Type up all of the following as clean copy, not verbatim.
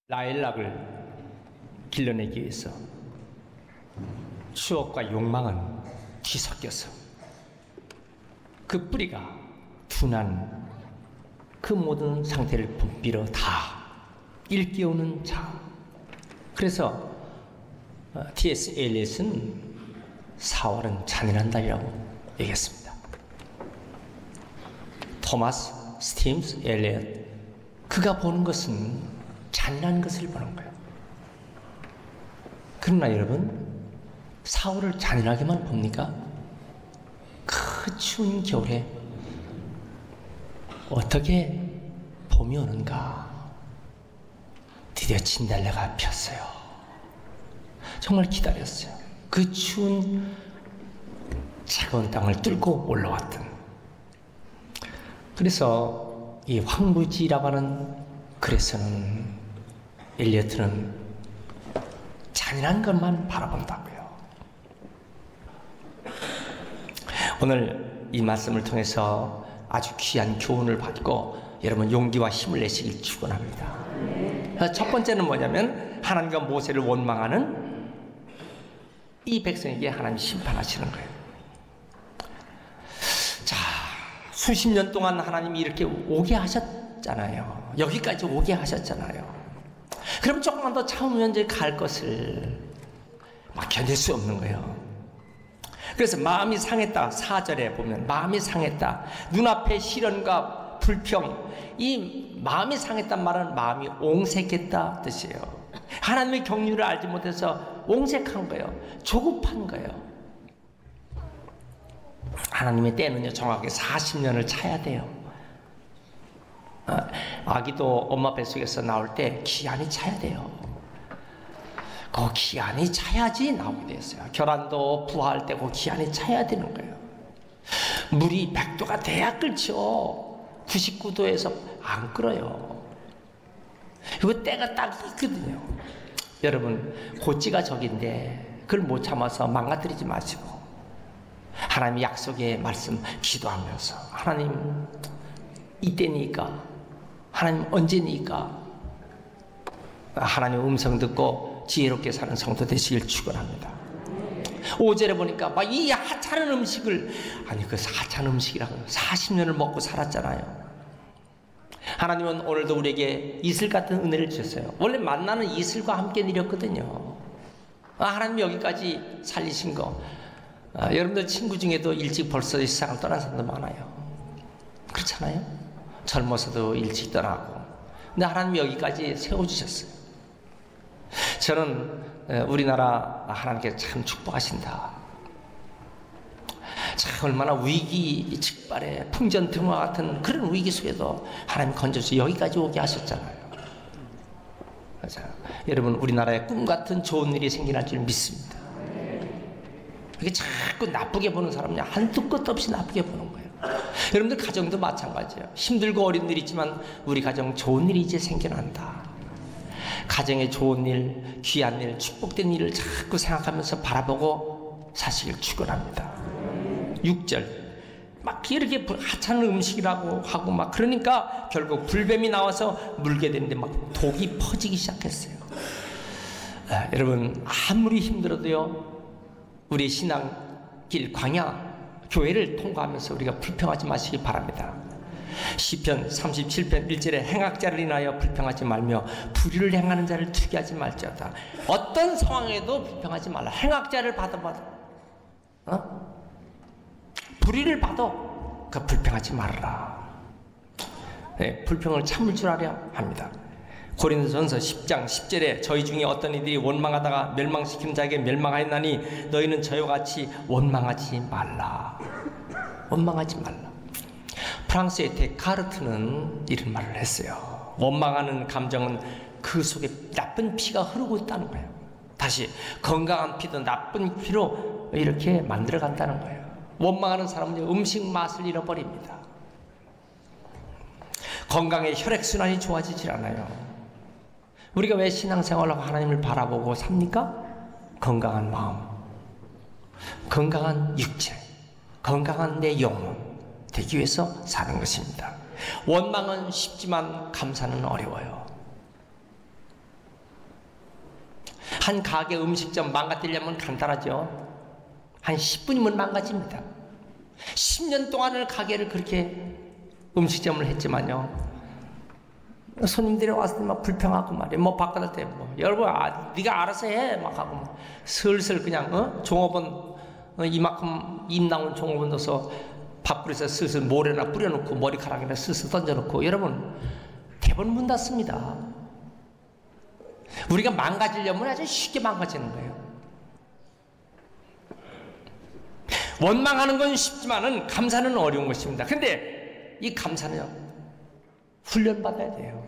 라일락을 길러내기 위해서 추억과 욕망은 뒤섞여서 그 뿌리가 둔한 그 모든 상태를 분비로 다 일깨우는 자. 그래서 T.S. 엘리엇은 4월은 잔인한 달이라고 얘기했습니다. 토마스 스팀스 엘리엇, 그가 보는 것은 잔인한 것을 보는 거예요. 그러나 여러분, 4월을 잔인하게만 봅니까? 그 추운 겨울에 어떻게 봄이 오는가? 드디어 진달래가 폈어요. 정말 기다렸어요. 그 추운 차가운 땅을 뚫고 올라왔던. 그래서 이 황무지라고 하는 글에서는 엘리어트는 잔인한 것만 바라본다고요. 오늘 이 말씀을 통해서 아주 귀한 교훈을 받고 여러분 용기와 힘을 내시길 축원합니다. 첫 번째는 뭐냐면 하나님과 모세를 원망하는 이 백성에게 하나님이 심판하시는 거예요. 자, 수십 년 동안 하나님이 이렇게 오게 하셨잖아요. 여기까지 오게 하셨잖아요. 그럼 조금만 더 참으면 이제 갈 것을 막 견딜 수 없는 거예요. 그래서 마음이 상했다. 4절에 보면 마음이 상했다. 눈앞에 시련과 불평, 이 마음이 상했단 말은 마음이 옹색했다 뜻이에요. 하나님의 경륜을 알지 못해서 옹색한 거예요. 조급한 거예요. 하나님의 때는요 정확하게 40년을 차야 돼요. 아기도 엄마 뱃속에서 나올 때 기한이 차야 돼요. 그 기한이 차야지 나오게 됐어요. 결혼도 부화할 때 그 기한이 차야 되는 거예요. 물이 100도가 돼야 끓죠. 99도에서 안 끓어요. 이거 때가 딱 있거든요. 여러분, 고찌가 적인데 그걸 못 참아서 망가뜨리지 마시고 하나님 약속의 말씀 기도하면서 하나님 이때니까, 하나님 언제니까, 하나님 음성 듣고 지혜롭게 사는 성도 되시길 축원합니다. 5절에 보니까 막 이 하찮은 음식을, 아니 그 하찮은 음식이라고 40년을 먹고 살았잖아요. 하나님은 오늘도 우리에게 이슬 같은 은혜를 주셨어요. 원래 만나는 이슬과 함께 내렸거든요. 하나님이 여기까지 살리신 거. 여러분들 친구 중에도 일찍 벌써 이 세상을 떠난 사람도 많아요. 그렇잖아요. 젊어서도 일찍 떠나고. 근데 하나님이 여기까지 세워주셨어요. 저는 우리나라 하나님께 참 축복하신다. 참 얼마나 위기 직발에 풍전등화 같은 그런 위기 속에도 하나님 건져서 여기까지 오게 하셨잖아요. 그래서 여러분, 우리나라에 꿈 같은 좋은 일이 생겨날 줄 믿습니다. 이게 자꾸 나쁘게 보는 사람은 한두 끝도 없이 나쁘게 보는 거예요. 여러분들 가정도 마찬가지예요. 힘들고 어려운 일이 있지만 우리 가정 좋은 일이 이제 생겨난다. 가정에 좋은 일, 귀한 일, 축복된 일을 자꾸 생각하면서 바라보고 사시길 축원합니다. 6절, 막 이렇게 하찮은 음식이라고 하고 막 그러니까 결국 불뱀이 나와서 물게 되는데 막 독이 퍼지기 시작했어요. 여러분, 아무리 힘들어도요 우리 신앙길 광야 교회를 통과하면서 우리가 불평하지 마시기 바랍니다. 시편 37편 1절에 행악자를 인하여 불평하지 말며 불의를 행하는 자를 투기하지 말지어다. 어떤 상황에도 불평하지 말라. 행악자를 받아봐도 불의를 봐도 그 불평하지 말라. 네, 불평을 참을 줄 알아야 합니다. 고린도전서 10장 10절에 저희 중에 어떤 이들이 원망하다가 멸망시키는 자에게 멸망하였나니 너희는 저와 같이 원망하지 말라. 원망하지 말라. 프랑스의 데카르트는 이런 말을 했어요. 원망하는 감정은 그 속에 나쁜 피가 흐르고 있다는 거예요. 다시 건강한 피도 나쁜 피로 이렇게 만들어간다는 거예요. 원망하는 사람은 음식 맛을 잃어버립니다. 건강의 혈액순환이 좋아지질 않아요. 우리가 왜 신앙생활하고 하나님을 바라보고 삽니까? 건강한 마음, 건강한 육체, 건강한 내 영혼 되기 위해서 사는 것입니다. 원망은 쉽지만 감사는 어려워요. 한 가게 음식점 망가뜨리려면 간단하죠. 한 10분이면 망가집니다. 10년 동안을 가게를 그렇게 음식점을 했지만요, 손님들이 와서 막 불평하고 말이에요. 뭐 바꿔달 때 뭐 여러분 네가 알아서 해 막 하고 막 슬슬 그냥 종업원 이만큼 입 나온 종업원 넣어서 밥그릇에 슬슬 모래나 뿌려놓고 머리카락이나 슬슬 던져놓고, 여러분 대본 문 닫습니다. 우리가 망가지려면 아주 쉽게 망가지는 거예요. 원망하는 건 쉽지만은 감사는 어려운 것입니다. 근데 이 감사는요, 훈련받아야 돼요.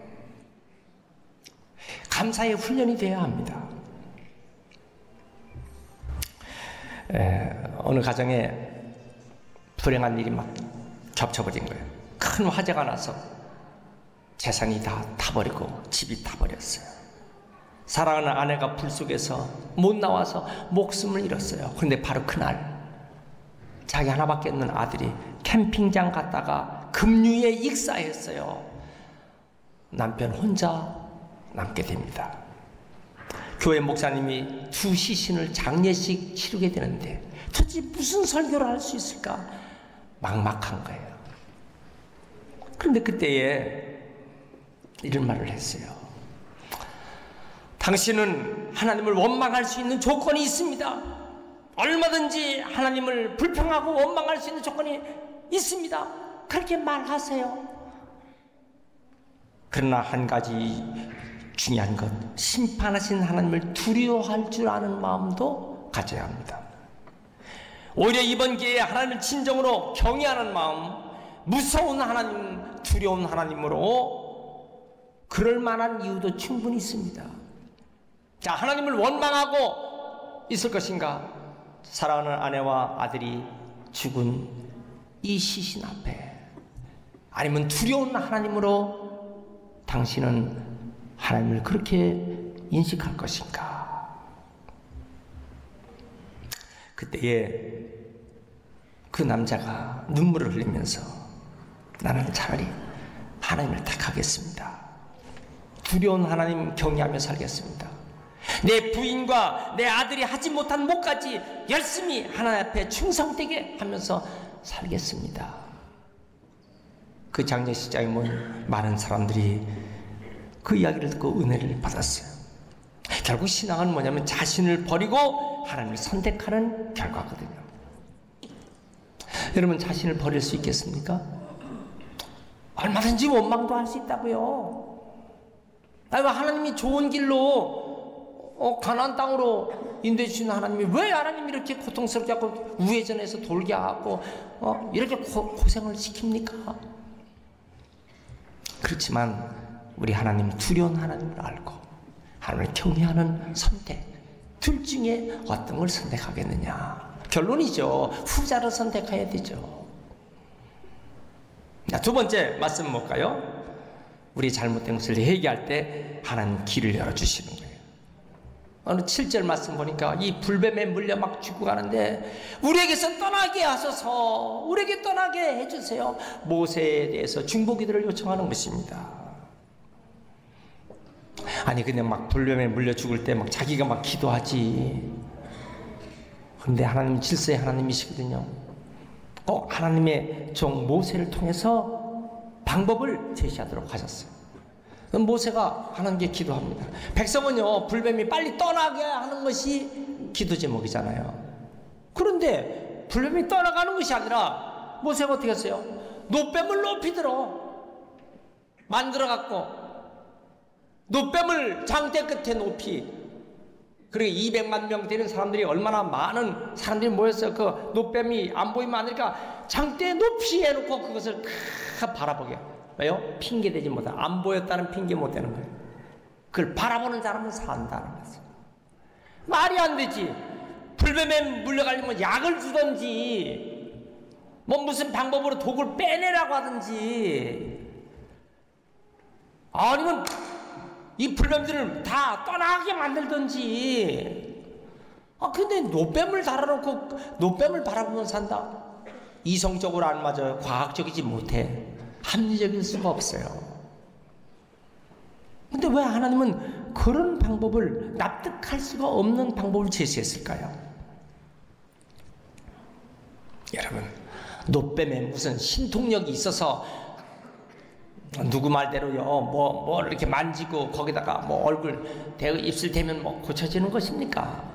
감사의 훈련이 되어야 합니다. 어느 가정에 불행한 일이 막 겹쳐버린 거예요. 큰 화재가 나서 재산이 다 타버리고 집이 타버렸어요. 사랑하는 아내가 불 속에서 못 나와서 목숨을 잃었어요. 그런데 바로 그날 자기 하나밖에 없는 아들이 캠핑장 갔다가 급류에 익사했어요. 남편 혼자 남게 됩니다. 교회 목사님이 두 시신을 장례식 치르게 되는데 도대체 무슨 설교를 할 수 있을까 막막한 거예요. 그런데 그때에 이런 말을 했어요. 당신은 하나님을 원망할 수 있는 조건이 있습니다. 얼마든지 하나님을 불평하고 원망할 수 있는 조건이 있습니다. 그렇게 말하세요. 그러나 한 가지 중요한 것, 심판하신 하나님을 두려워할 줄 아는 마음도 가져야 합니다. 오히려 이번 기회에 하나님을 진정으로 경외하는 마음, 무서운 하나님, 두려운 하나님으로 그럴 만한 이유도 충분히 있습니다. 자, 하나님을 원망하고 있을 것인가? 사랑하는 아내와 아들이 죽은 이 시신 앞에, 아니면 두려운 하나님으로 당신은 하나님을 그렇게 인식할 것인가? 그때에 그 남자가 눈물을 흘리면서 나는 차라리 하나님을 택하겠습니다. 두려운 하나님 경외하며 살겠습니다. 내 부인과 내 아들이 하지 못한 목까지 열심히 하나님 앞에 충성되게 하면서 살겠습니다. 그 장례식장에 온 많은 사람들이 그 이야기를 듣고 은혜를 받았어요. 결국 신앙은 뭐냐면 자신을 버리고 하나님을 선택하는 결과거든요. 여러분, 자신을 버릴 수 있겠습니까? 얼마든지 원망도 할 수 있다고요. 하나님이 좋은 길로 가나안 땅으로 인도해 주시는 하나님이 왜 하나님이 이렇게 고통스럽게 하고 우회전해서 돌게 하고 이렇게 고생을 시킵니까? 그렇지만 우리 하나님, 두려운 하나님을 알고 하나님을 경외하는 선택, 둘 중에 어떤 걸 선택하겠느냐? 결론이죠. 후자를 선택해야 되죠. 자, 두 번째 말씀 볼까요? 우리 잘못된 것을 회개할 때 하나님 길을 열어주시는 거예요. 어느 7절 말씀 보니까 이 불뱀에 물려 막 죽어가는데 우리에게서 떠나게 하소서, 우리에게 떠나게 해주세요. 모세에 대해서 중보기도를 요청하는 것입니다. 아니 근데 막 불뱀에 물려 죽을 때 막 자기가 막 기도하지. 그런데 하나님 질서의 하나님이시거든요. 하나님의 종 모세를 통해서 방법을 제시하도록 하셨어요. 모세가 하나님께 기도합니다. 백성은요, 불뱀이 빨리 떠나게 하는 것이 기도 제목이잖아요. 그런데 불뱀이 떠나가는 것이 아니라 모세가 어떻게 했어요? 노뱀을 높이 만들어갖고 노뱀을 장대 끝에 높이, 그리고 200만 명 되는 사람들이, 얼마나 많은 사람들이 모였어요. 그 노뱀이 안 보이면 안 되니까 장대 높이 해놓고 그것을 바라보게. 왜요? 핑계 대지 못해. 안 보였다는 핑계 못 대는 거예요. 그걸 바라보는 사람은 산다는 거죠. 말이 안 되지. 불뱀에 물려가려면 약을 주든지 뭐 무슨 방법으로 독을 빼내라고 하든지, 아니면 이 불뱀들을 다 떠나게 만들든지. 근데 노뱀을 달아놓고 노뱀을 바라보면 산다? 이성적으로 안 맞아요. 과학적이지 못해. 합리적일 수가 없어요. 근데 왜 하나님은 그런 방법을, 납득할 수가 없는 방법을 제시했을까요? 여러분, 노뱀에 무슨 신통력이 있어서 누구 말대로요 뭐 이렇게 만지고 거기다가 뭐 얼굴 대고 입술 대면 뭐 고쳐지는 것입니까?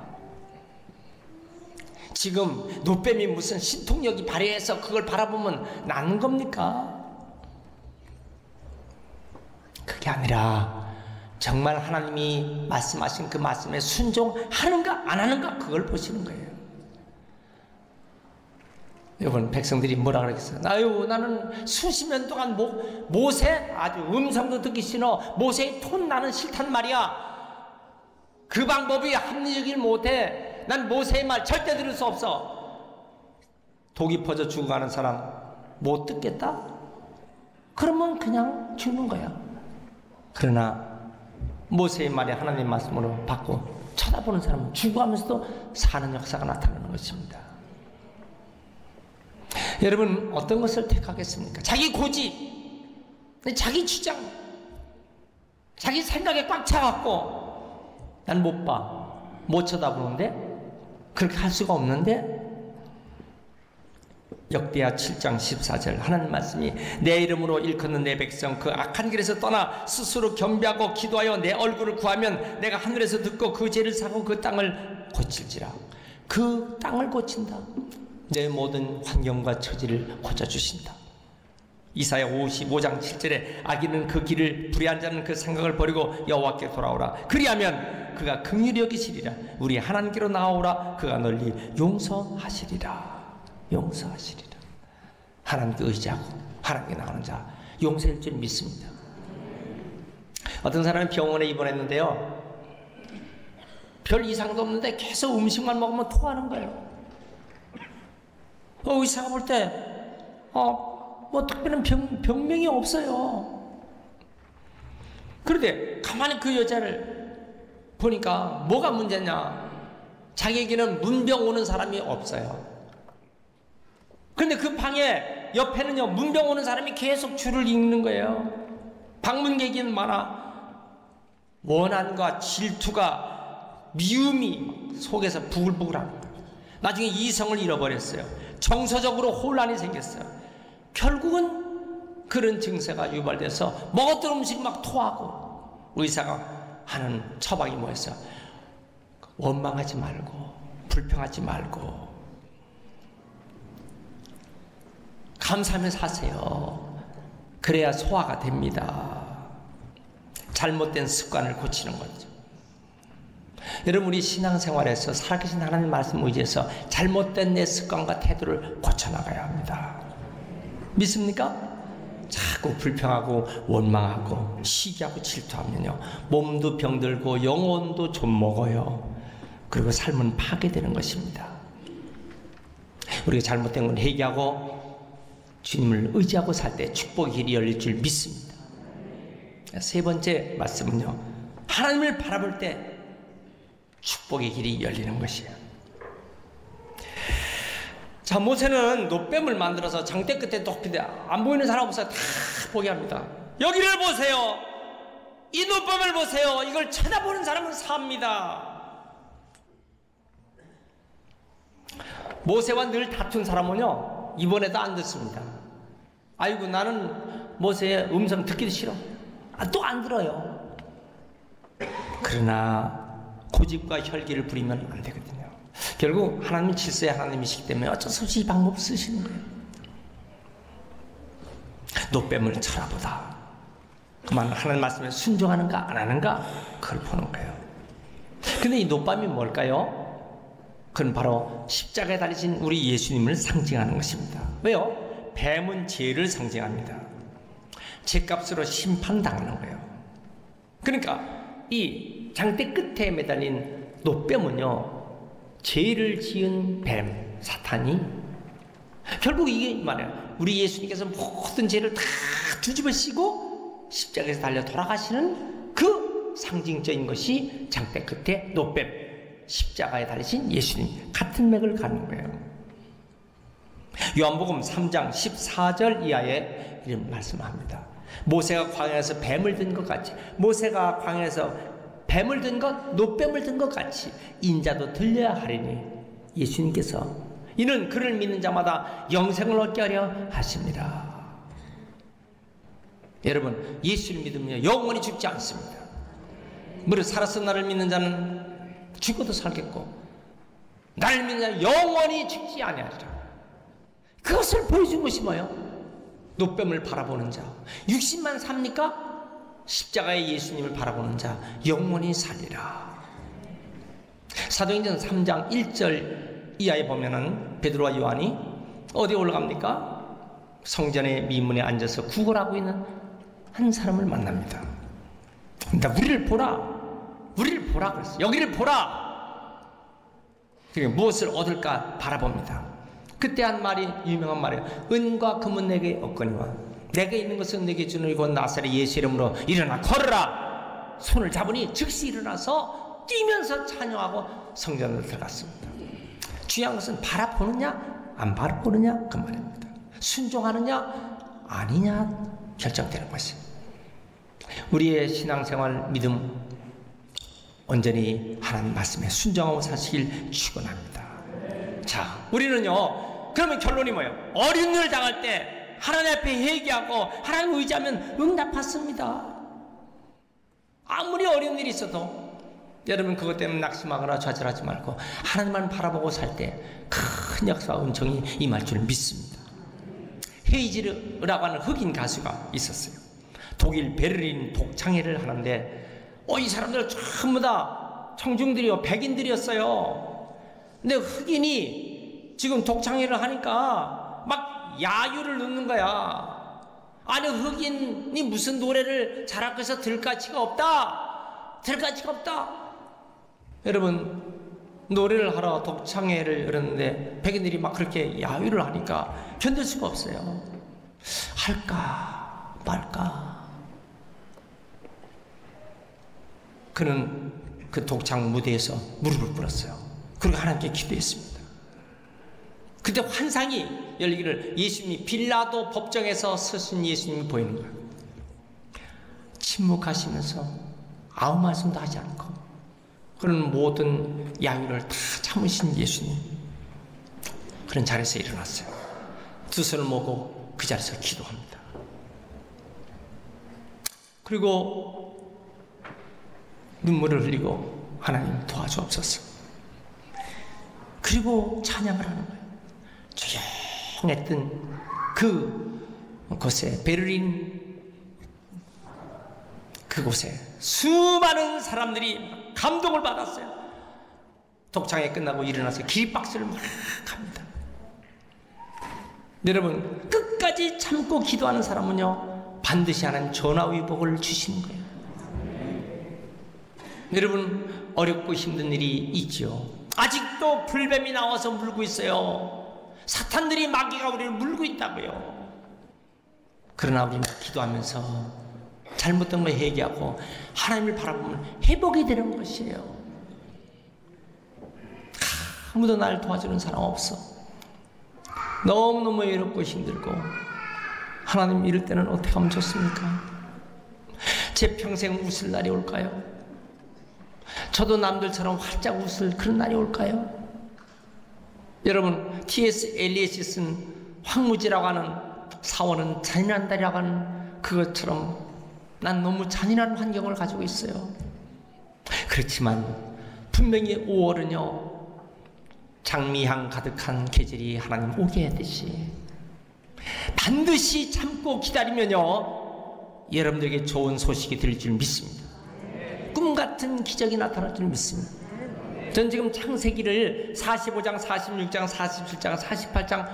지금 노뱀이 무슨 신통력이 발휘해서 그걸 바라보면 나는 겁니까? 그게 아니라 정말 하나님이 말씀하신 그 말씀에 순종하는가 안 하는가, 그걸 보시는 거예요. 여러분, 백성들이 뭐라 그러겠어요? 아유, 나는 수십 년 동안 모세 아주 음성도 듣기 싫어, 모세의 톤 나는 싫단 말이야. 그 방법이 합리적이지 못해. 난 모세의 말 절대 들을 수 없어. 독이 퍼져 죽어가는 사람 못 듣겠다? 그러면 그냥 죽는 거야. 그러나 모세의 말이 하나님 말씀으로 받고 쳐다보는 사람은 죽어가면서도 사는 역사가 나타나는 것입니다. 여러분, 어떤 것을 택하겠습니까? 자기 고집, 자기 주장, 자기 생각에 꽉 차갖고 난 못 봐, 못 쳐다보는데, 그렇게 할 수가 없는데, 역대하 7장 14절 하나님 말씀이 내 이름으로 일컫는 내 백성 그 악한 길에서 떠나 스스로 겸비하고 기도하여 내 얼굴을 구하면 내가 하늘에서 듣고 그 죄를 사고 그 땅을 고칠지라. 그 땅을 고친다. 내 모든 환경과 처지를 고쳐주신다. 이사야 55장 7절에 악인은 그 길을, 불의한 자는 그 생각을 버리고 여호와께 돌아오라. 그리하면 그가 긍휼히 여기시리라. 우리 하나님께로 나아오라. 그가 널리 용서하시리라. 용서하시리라. 하나님께 의지하고 하나님께 나오는 자 용서할 줄 믿습니다. 어떤 사람이 병원에 입원했는데요, 별 이상도 없는데 계속 음식만 먹으면 토하는 거예요. 의사가 볼 때 뭐 특별한 병명이 없어요. 그런데 가만히 그 여자를 보니까 뭐가 문제냐, 자기에게는 문병 오는 사람이 없어요. 그런데 그 방에 옆에는요, 문병 오는 사람이 계속 줄을 잇는 거예요. 방문객이 많아. 원한과 질투가, 미움이 속에서 부글부글하는 거예요. 나중에 이성을 잃어버렸어요. 정서적으로 혼란이 생겼어요. 결국은 그런 증세가 유발돼서 먹었던 음식 막 토하고, 의사가 하는 처방이 뭐였어요? 원망하지 말고 불평하지 말고 감사하면서 하세요. 그래야 소화가 됩니다. 잘못된 습관을 고치는 거죠. 여러분, 우리 신앙생활에서 살아계신 하나님 말씀 의지해서 잘못된 내 습관과 태도를 고쳐나가야 합니다. 믿습니까? 자꾸 불평하고 원망하고 시기하고 질투하면요, 몸도 병들고 영혼도 좀 먹어요. 그리고 삶은 파괴되는 것입니다. 우리가 잘못된 건 회개하고 주님을 의지하고 살 때 축복의 길이 열릴 줄 믿습니다. 세 번째 말씀은요, 하나님을 바라볼 때 축복의 길이 열리는 것이에요. 자, 모세는 노뱀을 만들어서 장대 끝에 높이되 안 보이는 사람 없어요. 다 보게 합니다. 여기를 보세요. 이 노뱀을 보세요. 이걸 쳐다보는 사람은 삽니다. 모세와 늘 다툰 사람은요, 이번에도 안 듣습니다. 아이고, 나는 모세의 음성 듣기도 싫어. 또 안 들어요. 그러나 고집과 혈기를 부리면 안 되거든요. 결국 하나님은 질서의 하나님이시기 때문에 어쩔 수 없이 이 방법을 쓰시는 거예요. 노뱀을 쳐다보다. 그만 하나님 말씀에 순종하는가 안 하는가, 그걸 보는 거예요. 근데 이 노뱀이 뭘까요? 그건 바로 십자가에 달리신 우리 예수님을 상징하는 것입니다. 왜요? 뱀은 죄를 상징합니다. 죄값으로 심판당하는 거예요. 그러니까 이 장대 끝에 매달린 노뱀은요, 죄를 지은 뱀, 사탄이, 결국 이게 말이에요. 우리 예수님께서 모든 죄를 다 뒤집어 씌고 십자가에서 달려 돌아가시는 그 상징적인 것이 장대 끝에 노뱀, 십자가에 달리신 예수님, 같은 맥을 가는 거예요. 요한복음 3장 14절 이하에 이런 말씀합니다. 모세가 광야에서 뱀을 든 것 같이, 모세가 광야에서 뱀을 든 것, 노뱀을 든 것 같이 인자도 들려야 하리니 예수님께서 이는 그를 믿는 자마다 영생을 얻게 하려 하십니다. 여러분, 예수를 믿으면 영원히 죽지 않습니다. 무릇 살아서 나를 믿는 자는 죽어도 살겠고 나를 믿는 자는 영원히 죽지 아니하리라. 그것을 보여준 것이 뭐예요? 노뱀을 바라보는 자. 60만 삽니까? 십자가의 예수님을 바라보는 자 영원히 살리라. 사도행전 3장 1절 이하에 보면은 베드로와 요한이 어디 올라갑니까? 성전의 미문에 앉아서 구걸하고 있는 한 사람을 만납니다. 그러니까 우리를 보라 그랬어요. 여기를 보라. 그러니까 무엇을 얻을까 바라봅니다. 그때 한 말이 유명한 말이에요. 은과 금은 내게 없거니와 내게 있는 것은 내게 주는 이곳 나사렛 예수 이름으로 일어나 걸으라. 손을 잡으니 즉시 일어나서 뛰면서 찬양하고 성전으로 들어갔습니다. 중요한 것은 바라보느냐 안 바라보느냐 그 말입니다. 순종하느냐 아니냐 결정되는 것입니다. 우리의 신앙생활 믿음 온전히 하나님 말씀에 순종하고 사시길 축원합니다. 자, 우리는요 그러면 결론이 뭐예요? 어려운 일을 당할 때 하나님 앞에 회개하고 하나님 의지하면 응답받습니다. 아무리 어려운 일이 있어도 여러분 그것 때문에 낙심하거나 좌절하지 말고 하나님만 바라보고 살 때 큰 역사와 은총이 임할 줄 믿습니다. 헤이즈라고 하는 흑인 가수가 있었어요. 독일 베를린 독창회를 하는데 이 사람들 전부 다 청중들이요 백인들이었어요. 근데 흑인이 지금 독창회를 하니까 막 야유를 넣는 거야. 아니 흑인이 무슨 노래를 잘하고 해서 들 가치가 없다. 여러분 노래를 하러 독창회를 열었는데 백인들이 막 그렇게 야유를 하니까 견딜 수가 없어요. 할까 말까. 그는 그 독창 무대에서 무릎을 꿇었어요. 그리고 하나님께 기도했습니다. 그때 환상이 열리기를 예수님이 빌라도 법정에서 서신 예수님이 보이는 거예요. 침묵하시면서 아무 말씀도 하지 않고 그런 모든 야유를 다 참으신 예수님, 그런 자리에서 일어났어요. 두 손을 모고 그 자리에서 기도합니다. 그리고 눈물을 흘리고 하나님 도와주옵소서. 그리고 찬양을 하는 거예요. 조용했던 그곳에 베를린 그곳에 수많은 사람들이 감동을 받았어요. 독창회 끝나고 일어나서 기립박수를 막 합니다. 여러분 끝까지 참고 기도하는 사람은요 반드시 하나님 전화위복을 주시는 거예요. 여러분 어렵고 힘든 일이 있죠. 아직도 불뱀이 나와서 물고 있어요. 사탄들이 마귀가 우리를 물고 있다고요. 그러나 우리는 기도하면서 잘못된 걸 회개하고 하나님을 바라보면 회복이 되는 것이에요. 아무도 날 도와주는 사람 없어. 너무너무 외롭고 힘들고 하나님 이럴 때는 어떻게 하면 좋습니까? 제 평생 웃을 날이 올까요? 저도 남들처럼 활짝 웃을 그런 날이 올까요? 여러분 T.S. 엘리엇이 쓴 황무지라고 하는 사원은 잔인한 달이라고 하는 그것처럼 난 너무 잔인한 환경을 가지고 있어요. 그렇지만 분명히 5월은요 장미향 가득한 계절이 하나님 오게 하듯이 반드시 참고 기다리면요 여러분들에게 좋은 소식이 들릴 줄 믿습니다. 꿈같은 기적이 나타날 줄 믿습니다. 전 지금 창세기를 45장, 46장, 47장, 48장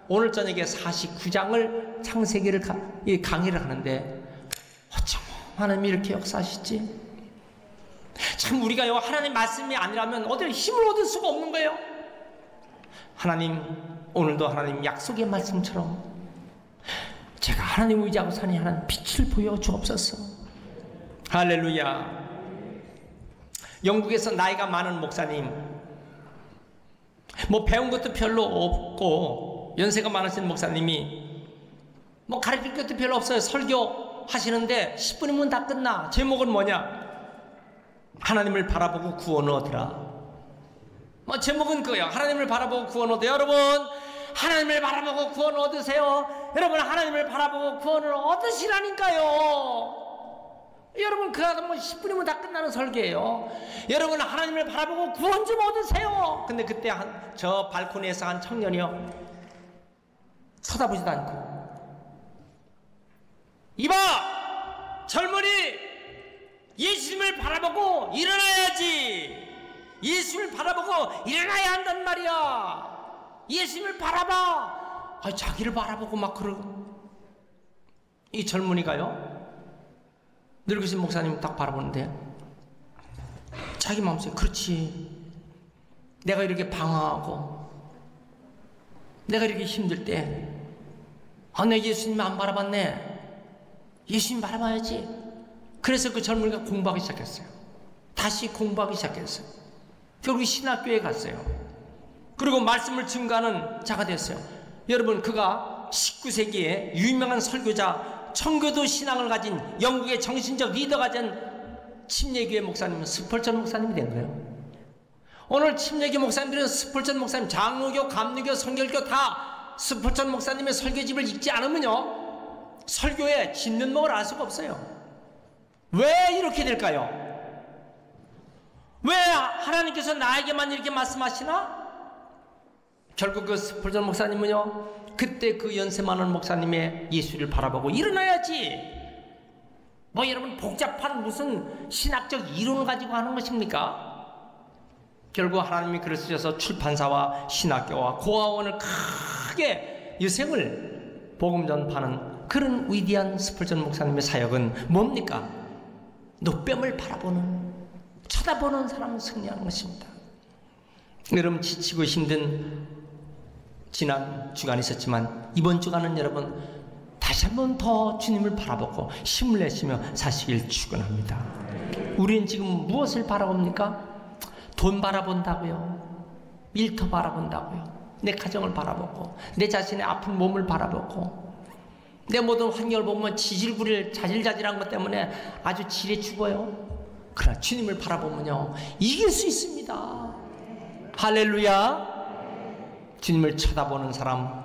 오늘 저녁에 49장을 창세기를 강의를 하는데 어쩜 하나님이 이렇게 역사하시지? 참 우리가요 하나님 말씀이 아니라면 어디 힘을 얻을 수가 없는 거예요. 하나님 오늘도 하나님 약속의 말씀처럼 제가 하나님 의지하고 사니 하나님 빛을 보여주옵소서. 할렐루야. 영국에서 나이가 많은 목사님 뭐 배운 것도 별로 없고 연세가 많으신 목사님이 뭐 가르칠 것도 별로 없어요. 설교 하시는데 10분이면 다 끝나. 제목은 뭐냐? 하나님을 바라보고 구원을 얻으라. 뭐 제목은 그거예요. 하나님을 바라보고 구원 얻으세요. 여러분, 하나님을 바라보고 구원 얻으세요. 여러분, 하나님을 바라보고 구원을 얻으시라니까요. 여러분, 그거 뭐 10분이면 다 끝나는 설교예요. 여러분, 하나님을 바라보고 구원 좀 얻으세요. 근데 그때 저 발코니에서 한 청년이요, 쳐다보지도 않고, 이봐, 젊은이, 예수님을 바라보고 일어나야지. 예수님을 바라보고 일어나야 한단 말이야. 예수님을 바라봐. 자기를 바라보고 막 그러고. 이 젊은이가요, 늙으신 목사님 딱 바라보는데 자기 마음속에, 그렇지, 내가 이렇게 방황하고 내가 이렇게 힘들 때 내 예수님 안 바라봤네. 예수님 바라봐야지. 그래서 그 젊은이가 공부하기 시작했어요. 다시 공부하기 시작했어요. 결국 신학교에 갔어요. 그리고 말씀을 증거하는 자가 됐어요. 여러분, 그가 19세기에 유명한 설교자, 청교도 신앙을 가진 영국의 정신적 리더가 된 침례교회 목사님 스펄전 목사님이 된 거예요. 오늘 침례교 목사님들은 스펄전 목사님, 장로교, 감리교, 성결교 다 스펄전 목사님의 설교집을 읽지 않으면요, 설교에 짓는 목을 알 수가 없어요. 왜 이렇게 될까요? 왜 하나님께서 나에게만 이렇게 말씀하시나? 결국 그 스펄전 목사님은요, 그때 그 연세 많은 목사님의 예수를 바라보고 일어나야지. 뭐 여러분, 복잡한 무슨 신학적 이론을 가지고 하는 것입니까? 결국 하나님이 그를 쓰셔서 출판사와 신학교와 고아원을 크게 유생을 복음 전파하는 그런 위대한 스펄전 목사님의 사역은 뭡니까? 노뱀을 바라보는, 쳐다보는 사람을 승리하는 것입니다. 여러분, 지치고 힘든 지난 주간이 있었지만 이번 주간은 여러분 다시 한번 더 주님을 바라보고 힘을 내시며 사시길 축원합니다. 우리는 지금 무엇을 바라봅니까? 돈 바라본다고요. 일터 바라본다고요. 내 가정을 바라보고, 내 자신의 아픈 몸을 바라보고, 내 모든 환경을 보면 지질구릴 자질자질한 것 때문에 아주 지레 죽어요. 그러나 주님을 바라보면요, 이길 수 있습니다. 할렐루야. 주님을 쳐다보는 사람,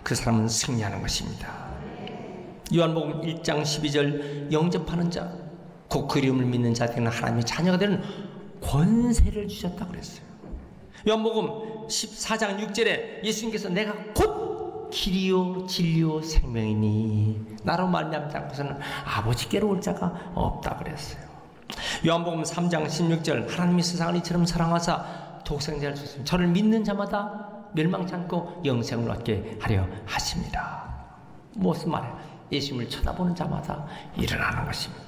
그 사람은 승리하는 것입니다. 요한복음 1장 12절, 영접하는 자, 곧 그 이름을 믿는 자들은 하나님의 자녀가 되는 권세를 주셨다고 그랬어요. 요한복음 14장 6절에 예수님께서 내가 곧 길이요 진리요 생명이니 나로 말미암지 않고서는 아버지께로 올 자가 없다고 그랬어요. 요한복음 3장 16절, 하나님이 세상을 이처럼 사랑하사 독생자를 주셨으니 저를 믿는 자마다 멸망치 않고 영생을 얻게 하려 하십니다. 무슨 말이에요? 예수님을 쳐다보는 자마다 일어나는 것입니다.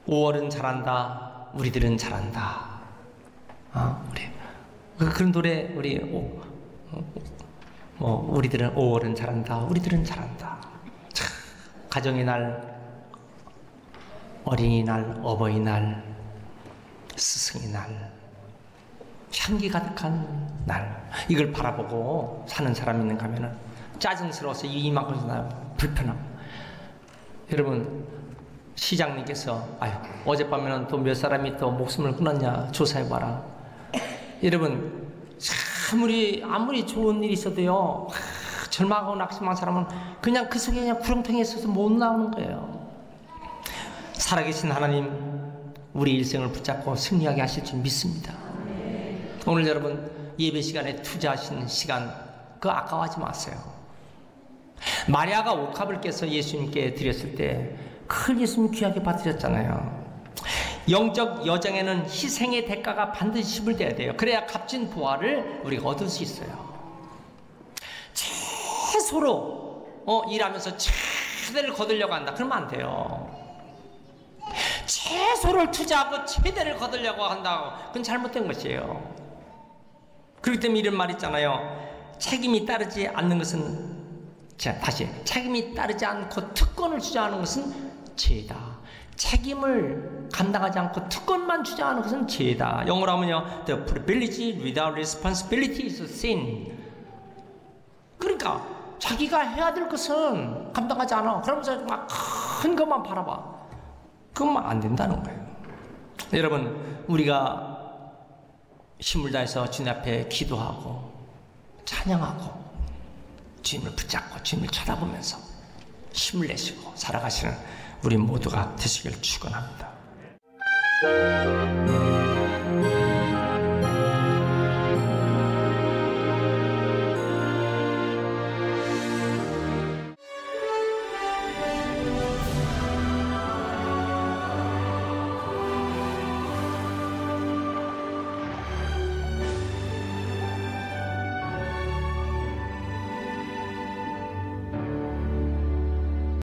5월은 잘한다, 우리들은 잘한다. 우리 그런 노래, 우리들은 5월은 잘한다, 우리들은 잘한다. 참, 가정의 날, 어린이날, 어버이날, 스승의 날, 향기 가득한 날, 이걸 바라보고 사는 사람이 있는가 하면은 짜증스러워서 이만큼 나요. 불편함. 여러분, 시장님께서 어젯밤에는 또 몇 사람이 또 목숨을 끊었냐 조사해봐라. 여러분, 아무리 좋은 일이 있어도요, 절망하고 낙심한 사람은 그냥 그 속에 그냥 구렁텅이에 있어서 못 나오는 거예요. 살아계신 하나님, 우리 일생을 붙잡고 승리하게 하실 줄 믿습니다. 오늘 여러분 예배 시간에 투자하신 시간, 그거 아까워하지 마세요. 마리아가 옥합을 깨서 예수님께 드렸을 때 큰 예수님 귀하게 받으셨잖아요. 영적 여정에는 희생의 대가가 반드시 지불돼야 돼요. 그래야 값진 보화를 우리가 얻을 수 있어요. 최소로 일하면서 최대를 거두려고 한다, 그러면 안 돼요. 최소를 투자하고 최대를 거두려고 한다고, 그건 잘못된 것이에요. 그렇기 때문에 이런 말 있잖아요. 책임이 따르지 않는 것은, 책임이 따르지 않고 특권을 주장하는 것은 죄다. 책임을 감당하지 않고 특권만 주장하는 것은 죄다. 영어로 하면요, the privilege without responsibility is sin. 그러니까 자기가 해야 될 것은 감당하지 않아. 그러면서 막 큰 것만 바라봐. 그건 안 된다는 거예요. 여러분, 우리가 힘을 다해서 주님 앞에 기도하고 찬양하고 주님을 붙잡고 주님을 쳐다보면서 힘을 내시고 살아가시는 우리 모두가 되시길 축원합니다.